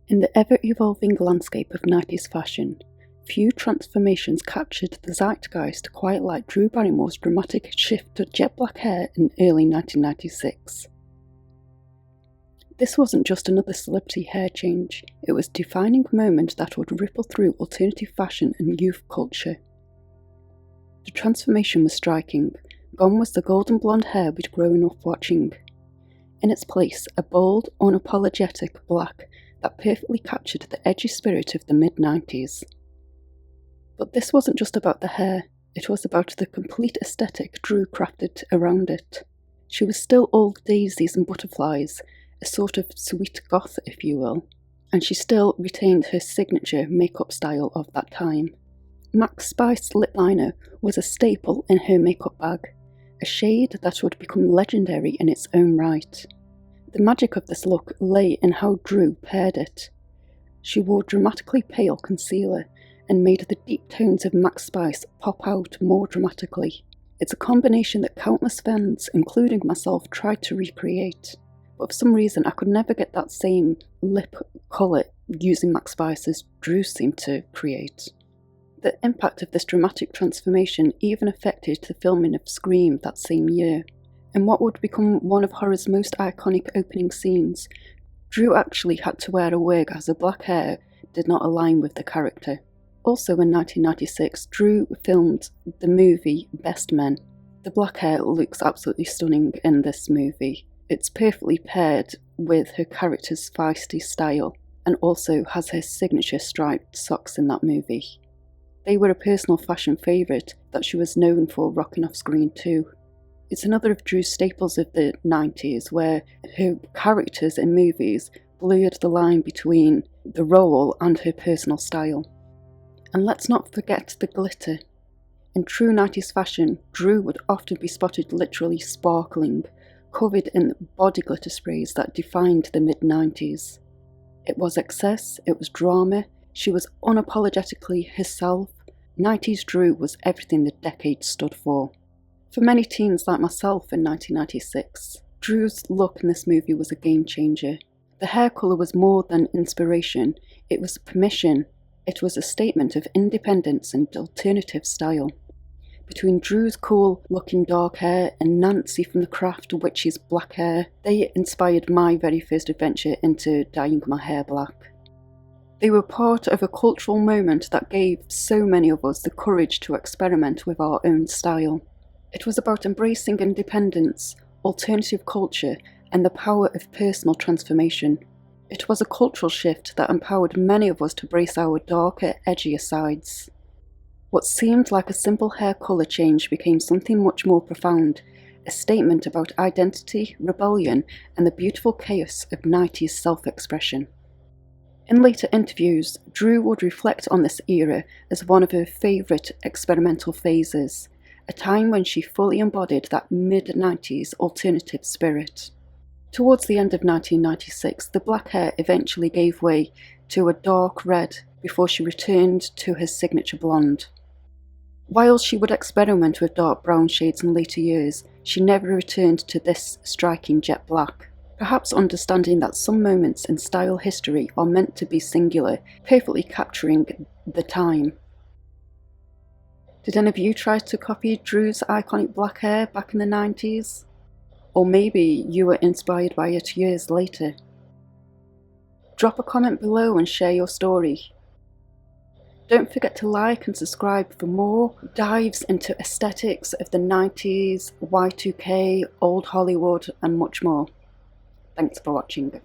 In the ever-evolving landscape of 90s fashion, few transformations captured the zeitgeist quite like Drew Barrymore's dramatic shift to jet black hair in early 1996. This wasn't just another celebrity hair change, it was a defining moment that would ripple through alternative fashion and youth culture. The transformation was striking. Gone was the golden blonde hair we'd grown up watching. In its place, a bold, unapologetic black that perfectly captured the edgy spirit of the mid-90s. But this wasn't just about the hair, it was about the complete aesthetic Drew crafted around it. She was still all daisies and butterflies, a sort of sweet goth, if you will, and she still retained her signature makeup style of that time. Max Spice lip liner was a staple in her makeup bag, a shade that would become legendary in its own right. The magic of this look lay in how Drew paired it. She wore dramatically pale concealer and made the deep tones of Max Spice pop out more dramatically. It's a combination that countless fans, including myself, tried to recreate, but for some reason I could never get that same lip colour using Max Spice as Drew seemed to create. The impact of this dramatic transformation even affected the filming of Scream that same year. In what would become one of horror's most iconic opening scenes, Drew actually had to wear a wig as her black hair did not align with the character. Also in 1996, Drew filmed the movie Best Men. The black hair looks absolutely stunning in this movie. It's perfectly paired with her character's feisty style, and also has her signature striped socks in that movie. They were a personal fashion favourite that she was known for rocking off screen too. It's another of Drew's staples of the 90s, where her characters in movies blurred the line between the role and her personal style. And let's not forget the glitter. In true 90s fashion, Drew would often be spotted literally sparkling, covered in body glitter sprays that defined the mid-90s. It was excess, it was drama, she was unapologetically herself. 90s Drew was everything the decade stood for. For many teens like myself in 1996, Drew's look in this movie was a game changer. The hair colour was more than inspiration, it was permission. It was a statement of independence and alternative style. Between Drew's cool-looking dark hair and Nancy from The Craft Witch's black hair, they inspired my very first adventure into dyeing my hair black. They were part of a cultural moment that gave so many of us the courage to experiment with our own style. It was about embracing independence, alternative culture, and the power of personal transformation. It was a cultural shift that empowered many of us to embrace our darker, edgier sides. What seemed like a simple hair colour change became something much more profound, a statement about identity, rebellion, and the beautiful chaos of 90s self-expression. In later interviews, Drew would reflect on this era as one of her favourite experimental phases, a time when she fully embodied that mid-90s alternative spirit. Towards the end of 1996, the black hair eventually gave way to a dark red before she returned to her signature blonde. While she would experiment with dark brown shades in later years, she never returned to this striking jet black, perhaps understanding that some moments in style history are meant to be singular, perfectly capturing the time. Did any of you try to copy Drew's iconic black hair back in the 90s? Or maybe you were inspired by it years later. Drop a comment below and share your story. Don't forget to like and subscribe for more dives into aesthetics of the 90s, Y2K, old Hollywood, and much more. Thanks for watching.